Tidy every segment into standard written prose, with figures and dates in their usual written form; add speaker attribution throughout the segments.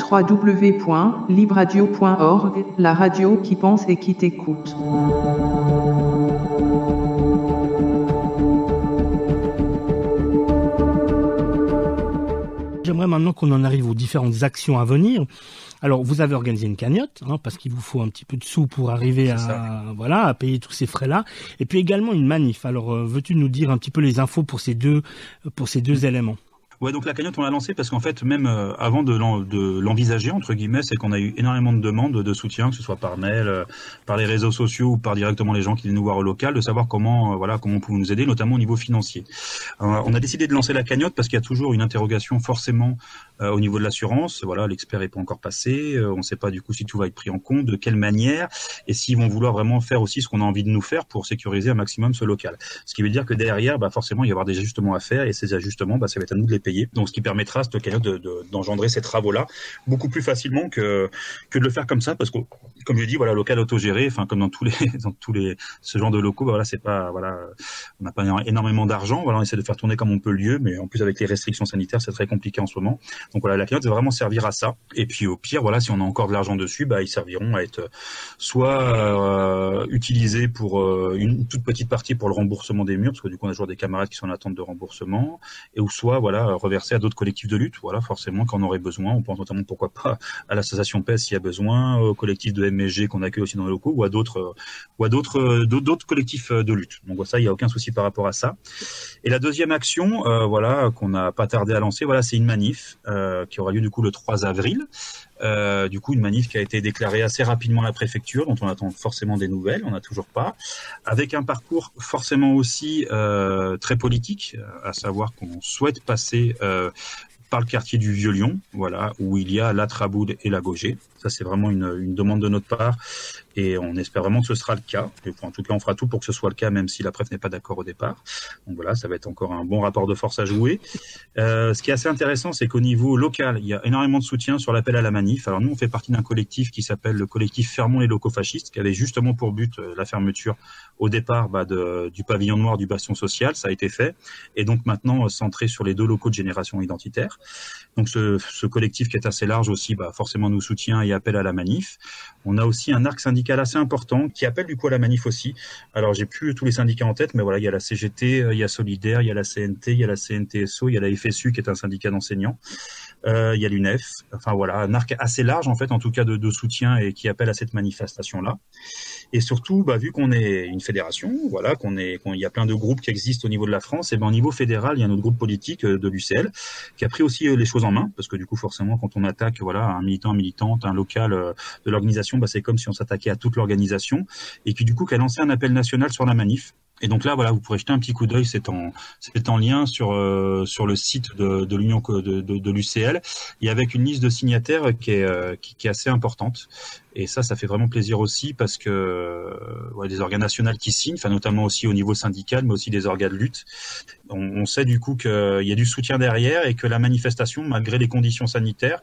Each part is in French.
Speaker 1: www.libradio.org, la radio qui pense et qui t'écoute.
Speaker 2: J'aimerais maintenant qu'on en arrive aux différentes actions à venir. Alors, vous avez organisé une cagnotte, parce qu'il vous faut un petit peu de sous pour arriver à payer tous ces frais-là. Et puis également une manif. Alors, veux-tu nous dire un petit peu les infos pour ces deux éléments?
Speaker 3: Ouais, donc la cagnotte, on l'a lancée parce qu'en fait, même avant de l'envisager, entre guillemets, c'est qu'on a eu énormément de demandes de soutien, que ce soit par mail, par les réseaux sociaux ou par directement les gens qui viennent nous voir au local, de savoir comment on pouvait nous aider, notamment au niveau financier. On a décidé de lancer la cagnotte parce qu'il y a toujours une interrogation forcément au niveau de l'assurance. Voilà, l'expert n'est pas encore passé, on ne sait pas du coup si tout va être pris en compte, de quelle manière, et s'ils vont vouloir vraiment faire aussi ce qu'on a envie de nous faire pour sécuriser un maximum ce local. Ce qui veut dire que derrière, forcément, il va y avoir des ajustements à faire, et ces ajustements, ça va être à nous de les payer. Donc, ce qui permettra à cette cagnotte d'engendrer ces travaux-là beaucoup plus facilement que de le faire comme ça, parce que, comme je dis, local autogéré, comme dans tous les ce genre de locaux, c'est pas, on n'a pas énormément d'argent, on essaie de faire tourner comme on peut le lieu, mais en plus avec les restrictions sanitaires, c'est très compliqué en ce moment. Donc la cagnotte va vraiment servir à ça. Et puis au pire, si on a encore de l'argent dessus, ils serviront à être soit utilisés pour une toute petite partie pour le remboursement des murs, parce que du coup on a toujours des camarades qui sont en attente de remboursement, et ou soit reversés à d'autres collectifs de lutte, forcément quand on aurait besoin. On pense notamment, pourquoi pas, à l'association PES s'il y a besoin, au collectif de MSG qu'on accueille aussi dans les locaux, ou à d'autres collectifs de lutte. Donc ça, il n'y a aucun souci par rapport à ça. Et la deuxième action, qu'on n'a pas tardé à lancer, c'est une manif qui aura lieu du coup le 3 avril. Une manif qui a été déclarée assez rapidement à la préfecture, dont on attend forcément des nouvelles, on n'a toujours pas, avec un parcours forcément aussi très politique, à savoir qu'on souhaite passer par le quartier du Vieux-Lyon, où il y a la Traboule et la Gaugée. Ça, c'est vraiment une demande de notre part, et on espère vraiment que ce sera le cas. Et en tout cas, on fera tout pour que ce soit le cas, même si la préf n'est pas d'accord au départ. Donc ça va être encore un bon rapport de force à jouer. Ce qui est assez intéressant, c'est qu'au niveau local, il y a énormément de soutien sur l'appel à la manif. Alors nous, on fait partie d'un collectif qui s'appelle le collectif Fermons les locaux fascistes, qui avait justement pour but la fermeture au départ du pavillon noir du bastion social. Ça a été fait, et donc maintenant centré sur les 2 locaux de génération identitaire. Donc ce collectif qui est assez large aussi, forcément nous soutient et appelle à la manif. On a aussi un arc syndical assez important qui appelle du coup à la manif aussi. Alors j'ai plus tous les syndicats en tête, mais il y a la CGT, il y a Solidaire, il y a la CNT, il y a la CNTSO, il y a la FSU qui est un syndicat d'enseignants, il y a l'UNEF. Un arc assez large en fait, en tout cas de soutien, et qui appelle à cette manifestation-là. Et surtout, vu qu'on est une fédération, qu'il y a plein de groupes qui existent au niveau de la France, et au niveau fédéral, il y a notre groupe politique de l'UCL qui a pris aussi les choses en main, parce que du coup, forcément, quand on attaque un militant, une militante, un local de l'organisation, c'est comme si on s'attaquait à toute l'organisation, et qui du coup a lancé un appel national sur la manif. Et donc là, vous pourrez jeter un petit coup d'œil, c'est en lien sur le site de l'Union de l'UCL, et avec une liste de signataires qui est assez importante. Et ça fait vraiment plaisir aussi, parce que des organes nationaux qui signent, notamment aussi au niveau syndical, mais aussi des organes de lutte. On sait du coup qu'il y a du soutien derrière, et que la manifestation, malgré les conditions sanitaires,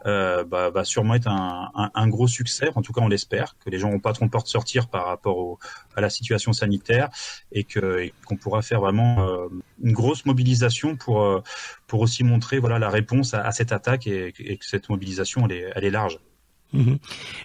Speaker 3: va sûrement être un gros succès. En tout cas, on l'espère, que les gens n'ont pas trop peur de sortir par rapport à la situation sanitaire, et qu'on pourra faire vraiment une grosse mobilisation pour aussi montrer la réponse à cette attaque, et que cette mobilisation elle est large.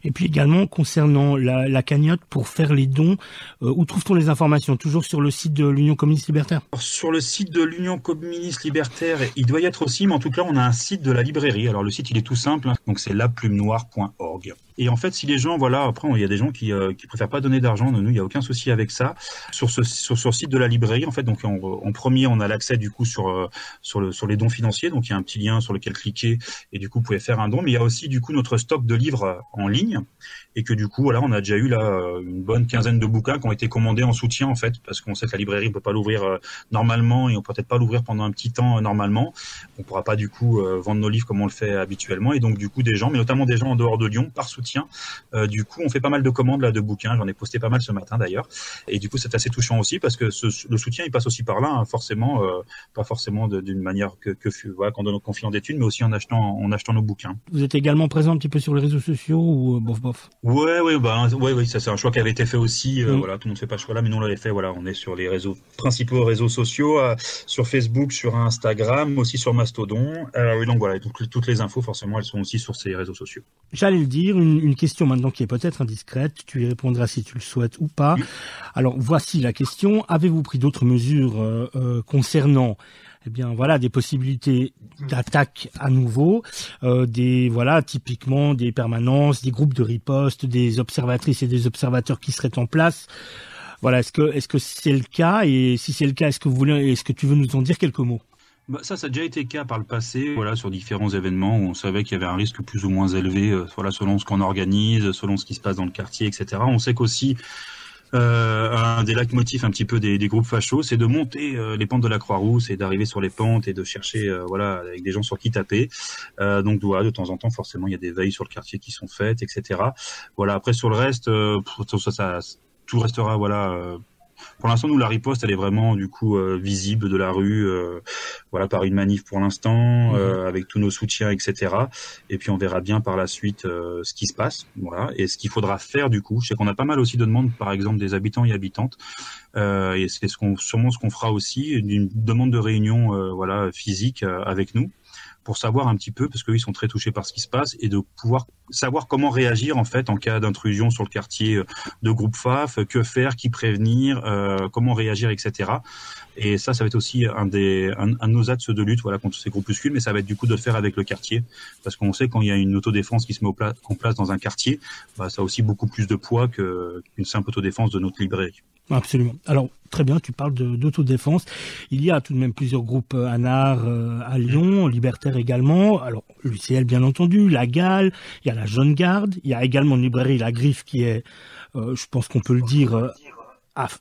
Speaker 2: Et puis également, concernant la cagnotte pour faire les dons, où trouve-t-on les informations? Toujours sur le site de l'Union communiste libertaire?
Speaker 3: Sur le site de l'Union communiste libertaire, il doit y être aussi, mais en tout cas, on a un site de la librairie. Alors le site, il est tout simple, donc c'est laplume-noire.org. Et en fait, si les gens, après, il y a des gens qui préfèrent pas donner d'argent. Nous, il y a aucun souci avec ça. Sur ce site de la librairie, en fait, donc en premier, on a l'accès du coup sur les dons financiers. Donc il y a un petit lien sur lequel cliquer, et du coup, vous pouvez faire un don. Mais il y a aussi du coup notre stock de livres en ligne, et que du coup, on a déjà eu une bonne quinzaine de bouquins qui ont été commandés en soutien, en fait, parce qu'on sait que la librairie ne peut pas l'ouvrir normalement, et on peut peut-être pas l'ouvrir pendant un petit temps normalement. On pourra pas du coup vendre nos livres comme on le fait habituellement, et donc du coup des gens, mais notamment des gens en dehors de Lyon, par soutien soutien. Du coup, on fait pas mal de commandes là de bouquins. J'en ai posté pas mal ce matin d'ailleurs. Et du coup, c'est assez touchant aussi parce que le soutien, il passe aussi par là, hein, forcément, pas forcément d'une manière voilà, qu'on donne aux confidents d'études, mais aussi en achetant nos bouquins.
Speaker 2: Vous êtes également présent un petit peu sur les réseaux sociaux ou bof?
Speaker 3: Ouais, ça c'est un choix qui avait été fait aussi. Voilà, tout le monde fait pas ce choix-là, mais nous on l'avait fait. Voilà, on est sur les principaux réseaux sociaux, sur Facebook, sur Instagram, aussi sur Mastodon. Oui, donc voilà, toutes les infos forcément, elles sont aussi sur ces réseaux sociaux.
Speaker 2: J'allais le dire, une question maintenant qui est peut-être indiscrète. Tu y répondras si tu le souhaites ou pas. Alors voici la question. Avez-vous pris d'autres mesures concernant des possibilités d'attaque à nouveau, typiquement des permanences, des groupes de riposte, des observatrices et des observateurs qui seraient en place. Voilà, est-ce que c'est le cas, et si c'est le cas, est-ce que tu veux nous en dire quelques mots?
Speaker 3: Ça a déjà été le cas par le passé, voilà, sur différents événements où on savait qu'il y avait un risque plus ou moins élevé, voilà, selon ce qu'on organise, selon ce qui se passe dans le quartier, etc. On sait qu'aussi un des leitmotifs un petit peu des groupes fachos, c'est de monter les pentes de la Croix-Rousse et d'arriver sur les pentes et de chercher avec des gens sur qui taper. Donc voilà, de temps en temps, forcément, il y a des veilles sur le quartier qui sont faites, etc. Voilà. Après sur le reste, tout restera pour l'instant, nous, la riposte, elle est vraiment du coup visible de la rue, par une manif pour l'instant, avec tous nos soutiens, etc. Et puis on verra bien par la suite ce qui se passe, voilà, et ce qu'il faudra faire du coup. Je sais qu'on a pas mal aussi de demandes, par exemple, des habitants et habitantes, et c'est sûrement ce qu'on fera aussi, une demande de réunion, physique avec nous, pour savoir un petit peu, parce qu'eux ils sont très touchés par ce qui se passe, et de pouvoir savoir comment réagir en fait en cas d'intrusion sur le quartier de groupe FAF, que faire, qui prévenir, comment réagir, etc. Et ça va être aussi un de nos axes de lutte, voilà, contre ces groupuscules, mais ça va être du coup de le faire avec le quartier, parce qu'on sait quand il y a une autodéfense qui se met en place dans un quartier, ça a aussi beaucoup plus de poids qu'une simple autodéfense de notre librairie.
Speaker 2: Absolument. Alors, très bien, tu parles d'autodéfense. Il y a tout de même plusieurs groupes ANAR à Lyon, Libertaire également. Alors, l'UCL, bien entendu, la Gale, il y a la Jeune Garde, il y a également une librairie, La Griffe, qui est, je pense qu'on peut le dire,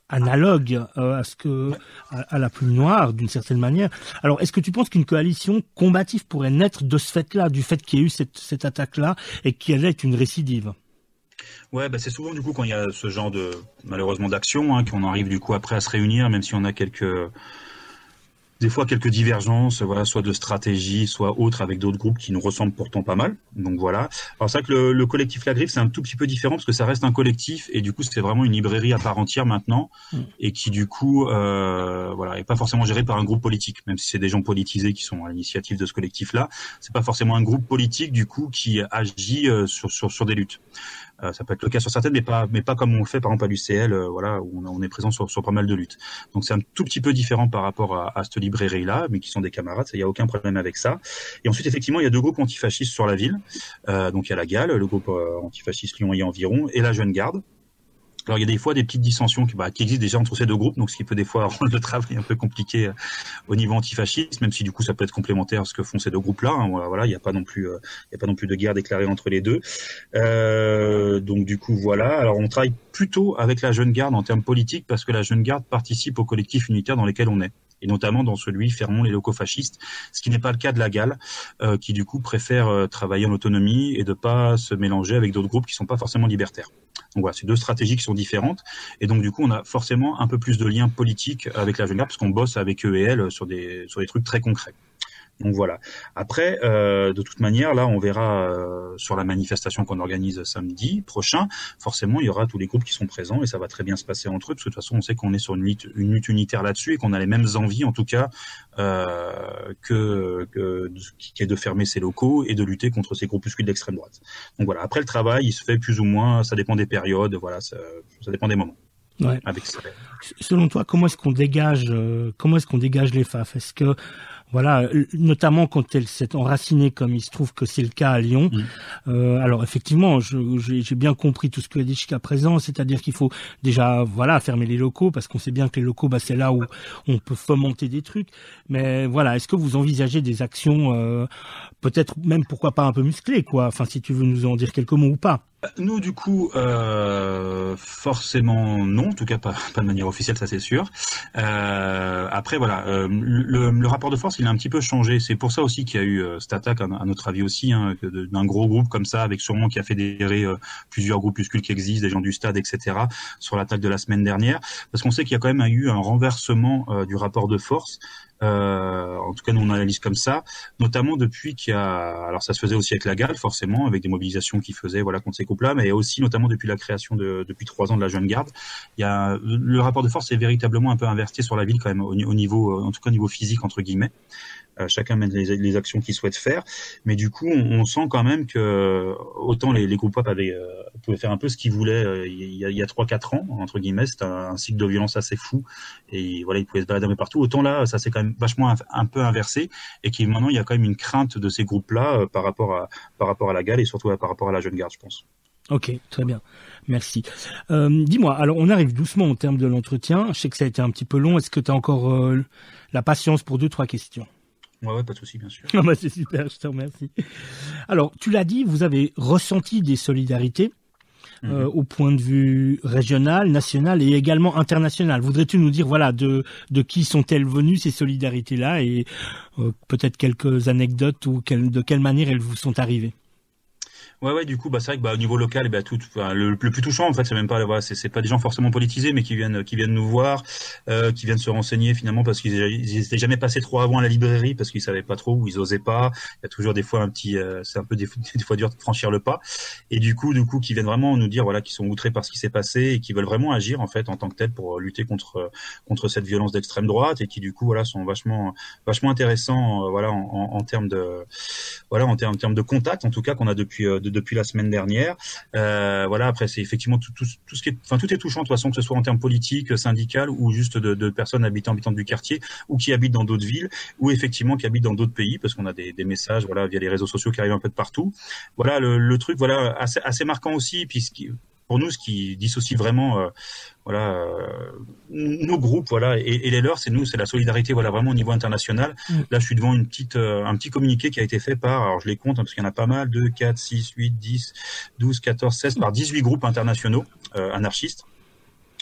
Speaker 2: analogue à la Plume Noire, d'une certaine manière. Alors, est-ce que tu penses qu'une coalition combative pourrait naître de ce fait-là, du fait qu'il y ait eu cette attaque-là, et qu'elle est une récidive?
Speaker 3: Ouais, c'est souvent du coup quand il y a ce genre malheureusement d'action, qu'on arrive du coup après à se réunir, même si on a des fois quelques divergences, voilà, soit de stratégie, soit autres, avec d'autres groupes qui nous ressemblent pourtant pas mal. Donc voilà. Alors c'est vrai que le collectif La Griffe, c'est un tout petit peu différent parce que ça reste un collectif et du coup c'est vraiment une librairie à part entière maintenant et qui du coup est pas forcément gérée par un groupe politique, même si c'est des gens politisés qui sont à l'initiative de ce collectif-là. C'est pas forcément un groupe politique du coup qui agit sur des luttes. Ça peut être le cas sur certaines, mais pas comme on le fait par exemple à l'UCL, où on est présent sur pas mal de luttes. Donc c'est un tout petit peu différent par rapport à cette librairie-là, mais qui sont des camarades, il y a aucun problème avec ça. Et ensuite effectivement il y a deux groupes antifascistes sur la ville. Donc il y a la Gale, le groupe antifasciste Lyon et environ, et la Jeune Garde. Alors il y a des fois des petites dissensions qui existent déjà entre ces deux groupes, donc ce qui peut des fois rendre le travail un peu compliqué au niveau antifasciste, même si du coup ça peut être complémentaire à ce que font ces deux groupes-là. Voilà, il n'y a pas non plus de guerre déclarée entre les deux. Donc du coup voilà. Alors on travaille plutôt avec la Jeune Garde en termes politiques parce que la Jeune Garde participe au collectif unitaire dans lesquels on est. Et notamment dans celui fermons les locaux fascistes, ce qui n'est pas le cas de la Gale, qui du coup préfère travailler en autonomie et de pas se mélanger avec d'autres groupes qui sont pas forcément libertaires. Donc voilà, c'est deux stratégies qui sont différentes, et donc du coup on a forcément un peu plus de liens politiques avec la Jeune Garde parce qu'on bosse avec eux et elles sur des trucs très concrets. Donc voilà. Après, de toute manière, là, on verra sur la manifestation qu'on organise samedi prochain. Forcément, il y aura tous les groupes qui sont présents et ça va très bien se passer entre eux, parce que de toute façon, on sait qu'on est sur une lutte unitaire là-dessus et qu'on a les mêmes envies, en tout cas, qui est de fermer ces locaux et de lutter contre ces groupuscules d'extrême droite. Donc voilà. Après, le travail, il se fait plus ou moins. Ça dépend des périodes. Voilà, ça dépend des moments.
Speaker 2: Ouais. Selon toi, comment est-ce qu'on dégage les FAF? Est-ce que notamment quand elle s'est enracinée, comme il se trouve que c'est le cas à Lyon. Alors effectivement, j'ai bien compris tout ce que tu as dit jusqu'à présent, c'est-à-dire qu'il faut déjà fermer les locaux, parce qu'on sait bien que les locaux, c'est là où on peut fomenter des trucs. Mais voilà, est-ce que vous envisagez des actions, peut-être même pourquoi pas un peu musclées, quoi? Enfin, si tu veux nous en dire quelques mots ou pas.
Speaker 3: Nous, du coup, forcément non, en tout cas pas de manière officielle, ça c'est sûr. Après, voilà, le rapport de force, il a un petit peu changé. C'est pour ça aussi qu'il y a eu cette attaque, à notre avis aussi, hein, d'un gros groupe comme ça, avec sûrement qui a fédéré plusieurs groupuscules qui existent, des gens du stade, etc., sur l'attaque de la semaine dernière, parce qu'on sait qu'il y a quand même eu un renversement du rapport de force. En tout cas, nous on analyse comme ça, notamment depuis qu'il y a, alors ça se faisait aussi avec la GAL forcément, avec des mobilisations qui faisaient voilà contre ces groupes-là, mais aussi notamment depuis la création depuis 3 ans de la Jeune Garde, il y a le rapport de force est véritablement un peu inversé sur la ville quand même au niveau, en tout cas au niveau physique entre guillemets. Chacun mène les actions qu'il souhaite faire, mais du coup on sent quand même que autant les groupes pop pouvaient faire un peu ce qu'ils voulaient il y a 3-4 ans entre guillemets, c'était un cycle de violence assez fou et voilà ils pouvaient se balader un peu partout, autant là ça s'est quand même vachement un peu inversé et qu'il maintenant il y a quand même une crainte de ces groupes là par rapport à la GAL et surtout par rapport à la Jeune Garde, je pense.
Speaker 2: Ok, très bien, merci. Dis-moi, alors on arrive doucement au terme de l'entretien, je sais que ça a été un petit peu long, est-ce que tu as encore la patience pour 2-3 questions?
Speaker 3: Ouais, pas de souci, bien sûr.
Speaker 2: Ah bah c'est super, je te remercie. Alors, tu l'as dit, vous avez ressenti des solidarités au point de vue régional, national et également international. Voudrais-tu nous dire, voilà, de qui sont-elles venues ces solidarités-là et peut-être quelques anecdotes ou de quelle manière elles vous sont arrivées?
Speaker 3: Ouais, du coup, c'est vrai que au niveau local, le plus touchant, en fait, c'est même pas, voilà, c'est pas des gens forcément politisés, mais qui viennent nous voir, qui viennent se renseigner finalement parce qu'ils étaient jamais passés trop avant à la librairie parce qu'ils savaient pas trop ou ils osaient pas. Il y a toujours des fois c'est un peu des fois dur de franchir le pas. Et du coup, qui viennent vraiment nous dire, voilà, qu'ils sont outrés par ce qui s'est passé et qui veulent vraiment agir en fait en tant que tel pour lutter contre cette violence d'extrême droite et qui du coup, voilà, sont vachement intéressants, voilà, en termes de contact, en tout cas qu'on a depuis la semaine dernière. Voilà, après c'est effectivement tout ce qui est, enfin tout est touchant de toute façon, que ce soit en termes politiques, syndicales ou juste de personnes habitantes du quartier ou qui habitent dans d'autres villes ou effectivement qui habitent dans d'autres pays, parce qu'on a des messages voilà via les réseaux sociaux qui arrivent un peu de partout. Voilà le truc voilà assez marquant aussi, puisque pour nous, ce qui dissocie vraiment, nos groupes, voilà, et les leurs, c'est la solidarité, voilà, vraiment au niveau international. Là, je suis devant un petit communiqué qui a été fait alors je les compte, hein, parce qu'il y en a pas mal, 2, 4, 6, 8, 10, 12, 14, 16, par 18 groupes internationaux, anarchistes.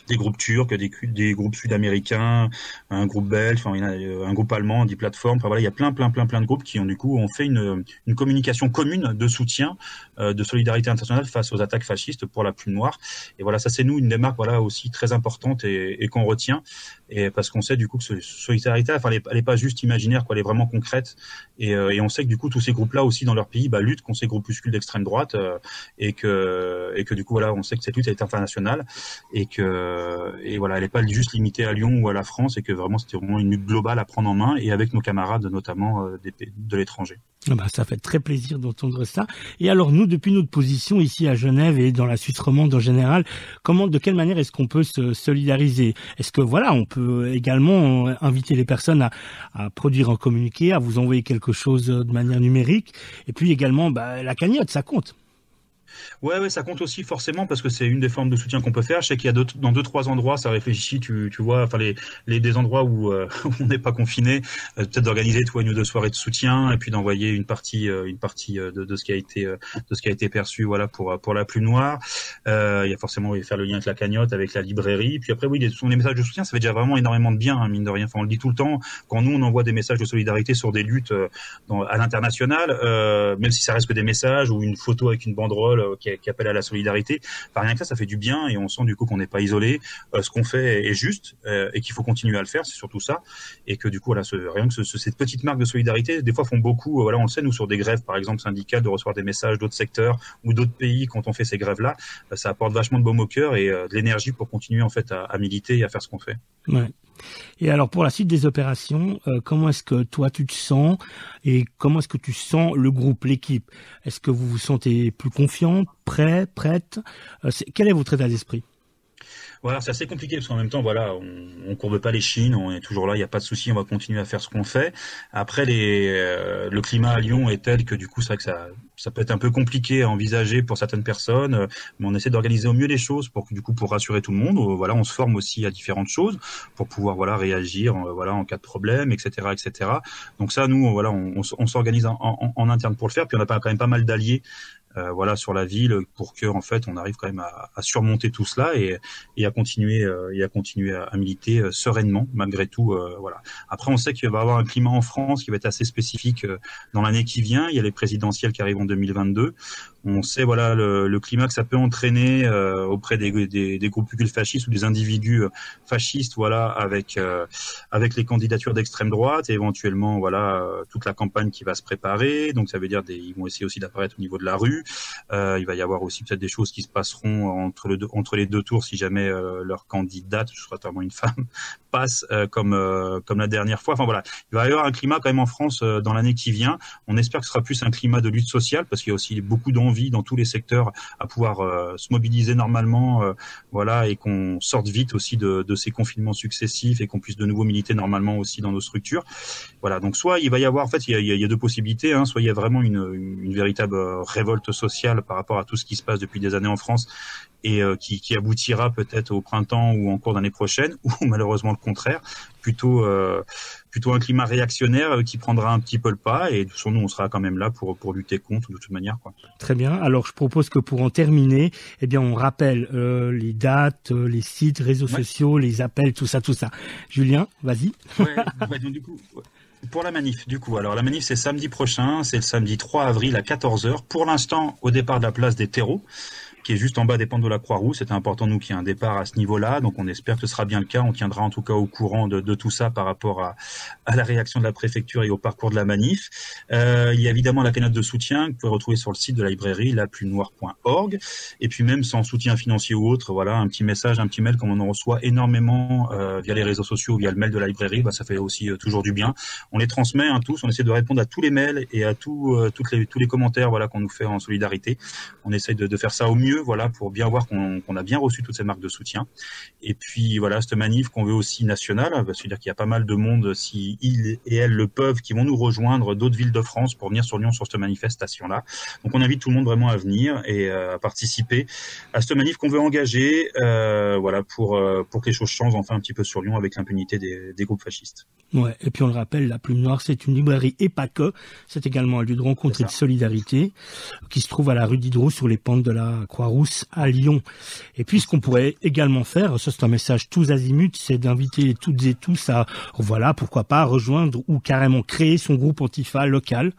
Speaker 3: Des groupes turcs, des groupes sud-américains, un groupe belge, enfin, il y a un groupe allemand, des plateformes. Enfin voilà, il y a plein de groupes qui ont fait une communication commune de soutien, de solidarité internationale face aux attaques fascistes pour la Plume Noire. Et voilà, ça c'est nous une démarque voilà aussi très importante et qu'on retient. Et parce qu'on sait du coup que cette solidarité, enfin, elle est pas juste imaginaire, quoi, elle est vraiment concrète. Et on sait que du coup tous ces groupes-là aussi dans leur pays luttent contre ces groupuscules d'extrême droite et que du coup voilà, on sait que cette lutte est internationale et voilà, elle n'est pas juste limitée à Lyon ou à la France, et que vraiment c'était vraiment une lutte globale à prendre en main et avec nos camarades notamment de l'étranger.
Speaker 2: Ça fait très plaisir d'entendre ça. Et alors nous, depuis notre position ici à Genève et dans la Suisse romande en général, de quelle manière est-ce qu'on peut se solidariser? Est-ce que voilà, on peut également inviter les personnes à produire un communiqué, à vous envoyer quelque chose de manière numérique, et puis également la cagnotte, ça compte.
Speaker 3: Ouais, ça compte aussi forcément parce que c'est une des formes de soutien qu'on peut faire. Je sais qu'il y a dans 2-3 endroits, ça réfléchit, tu vois, enfin des endroits où on n'est pas confiné, peut-être d'organiser une ou deux soirées de soutien et puis d'envoyer une partie de ce qui a été perçu, voilà, pour la Plume Noire. Il y a forcément faire le lien avec la cagnotte, avec la librairie. Puis après, oui, les messages de soutien, ça fait déjà vraiment énormément de bien, hein, mine de rien. Enfin, on le dit tout le temps quand nous on envoie des messages de solidarité sur des luttes à l'international, même si ça reste que des messages ou une photo avec une banderole qui appelle à la solidarité. Enfin, rien que ça fait du bien et on sent du coup qu'on n'est pas isolé. Ce qu'on fait est juste et qu'il faut continuer à le faire, c'est surtout ça. Et que du coup, voilà, rien que cette petite marque de solidarité, des fois font beaucoup. Voilà, on le sait, nous sur des grèves, par exemple syndicales, de recevoir des messages d'autres secteurs ou d'autres pays quand on fait ces grèves-là, ça apporte vachement de baume au cœur et de l'énergie pour continuer en fait à militer et à faire ce qu'on fait.
Speaker 2: Ouais. Et alors pour la suite des opérations, comment est-ce que toi tu te sens et comment est-ce que tu sens le groupe, l'équipe? Est-ce que vous vous sentez plus confiante, prête? Quel est votre état d'esprit?
Speaker 3: Voilà, c'est assez compliqué parce qu'en même temps, voilà, on courbe pas les chines, on est toujours là, il n'y a pas de souci, on va continuer à faire ce qu'on fait. Après, le climat à Lyon est tel que du coup, c'est vrai que ça peut être un peu compliqué à envisager pour certaines personnes, mais on essaie d'organiser au mieux les choses pour rassurer tout le monde. Voilà, on se forme aussi à différentes choses pour pouvoir voilà réagir voilà en cas de problème, etc., etc. Donc ça, nous, voilà, on s'organise en interne pour le faire. Puis on a quand même pas mal d'alliés. voilà, sur la ville, pour que en fait on arrive quand même à surmonter tout cela et à continuer à militer sereinement malgré tout. Voilà. Après, on sait qu'il va y avoir un climat en France qui va être assez spécifique dans l'année qui vient. Il y a les présidentielles qui arrivent en 2022. On sait voilà le climat que ça peut entraîner auprès des groupuscules fascistes ou des individus fascistes, voilà, avec les candidatures d'extrême droite et éventuellement voilà toute la campagne qui va se préparer. Donc ça veut dire ils vont essayer aussi d'apparaître au niveau de la rue. Il va y avoir aussi peut-être des choses qui se passeront entre les deux tours si jamais leur candidate, je crois notamment une femme, passe comme la dernière fois. Enfin voilà, il va y avoir un climat quand même en France dans l'année qui vient. On espère que ce sera plus un climat de lutte sociale parce qu'il y a aussi beaucoup d'envie dans tous les secteurs à pouvoir se mobiliser normalement, voilà, et qu'on sorte vite aussi de ces confinements successifs et qu'on puisse de nouveau militer normalement aussi dans nos structures. Voilà, donc soit il va y avoir, en fait, il y a deux possibilités, hein, soit il y a vraiment une véritable révolte sociale par rapport à tout ce qui se passe depuis des années en France et qui aboutira peut-être au printemps ou en cours d'année prochaine, ou malheureusement le contraire, plutôt un climat réactionnaire qui prendra un petit peu le pas, et nous on sera quand même là pour lutter contre de toute manière, quoi.
Speaker 2: Très bien. Alors je propose que pour en terminer, eh bien on rappelle les dates, les sites, réseaux sociaux, les appels, tout ça. Julien, vas-y.
Speaker 3: Ouais, donc du coup. Pour la manif, alors la manif c'est samedi prochain, c'est le samedi 3 avril à 14h. Pour l'instant, au départ de la place des terreaux, qui est juste en bas des pentes de la Croix-Rousse. C'était important, nous, qu'il y ait un départ à ce niveau-là. Donc, on espère que ce sera bien le cas. On tiendra en tout cas au courant de tout ça par rapport à la réaction de la préfecture et au parcours de la manif. Il y a évidemment la cagnotte de soutien que vous pouvez retrouver sur le site de la librairie, laplusnoire.org. Et puis, même sans soutien financier ou autre, voilà, un petit message, un petit mail, comme on en reçoit énormément via les réseaux sociaux, via le mail de la librairie, ça fait aussi toujours du bien. On les transmet, tous. On essaie de répondre à tous les mails et à tous les commentaires, voilà, qu'on nous fait en solidarité. On essaie de faire ça au mieux, voilà, pour bien voir qu'on a bien reçu toutes ces marques de soutien. Et puis voilà, cette manif qu'on veut aussi nationale, c'est-à-dire qu'il y a pas mal de monde, si ils et elles le peuvent, qui vont nous rejoindre d'autres villes de France pour venir sur Lyon sur cette manifestation-là. Donc on invite tout le monde vraiment à venir et à participer à cette manif qu'on veut engager, voilà, pour que les choses changent enfin un petit peu sur Lyon avec l'impunité des groupes fascistes.
Speaker 2: Ouais, et puis on le rappelle, la Plume Noire, c'est une librairie et pas que. C'est également un lieu de rencontre et de solidarité qui se trouve à la rue Diderot sur les pentes de la Croix-Rousse à Lyon. Et puis ce qu'on pourrait également faire, ça c'est un message tous azimuts, c'est d'inviter toutes et tous à, voilà, pourquoi pas rejoindre ou carrément créer son groupe Antifa local.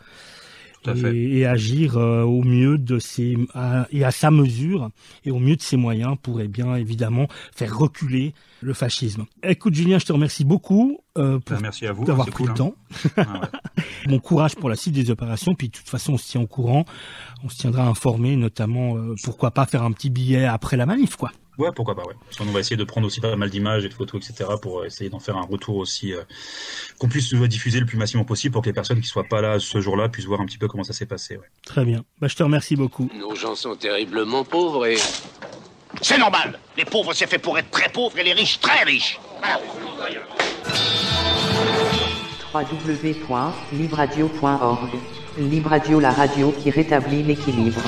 Speaker 2: Et agir au mieux et à sa mesure et au mieux de ses moyens pour bien évidemment faire reculer le fascisme. Écoute Julien, je te remercie beaucoup
Speaker 3: merci à vous
Speaker 2: d'avoir pris le temps. Bon courage pour la suite des opérations, puis de toute façon on se tient au courant, on se tiendra informé, notamment pourquoi pas faire un petit billet après la manif, quoi.
Speaker 3: Ouais, pourquoi pas, ouais. On va essayer de prendre aussi pas mal d'images et de photos, etc. pour essayer d'en faire un retour aussi, qu'on puisse diffuser le plus massivement possible pour que les personnes qui soient pas là ce jour-là puissent voir un petit peu comment ça s'est passé, ouais.
Speaker 2: Très bien. Je te remercie beaucoup.
Speaker 4: Nos gens sont terriblement pauvres et...
Speaker 5: C'est normal. Les pauvres, c'est fait pour être très pauvres et les riches, très riches.
Speaker 1: www.libradio.org. Libradio, la radio qui rétablit l'équilibre.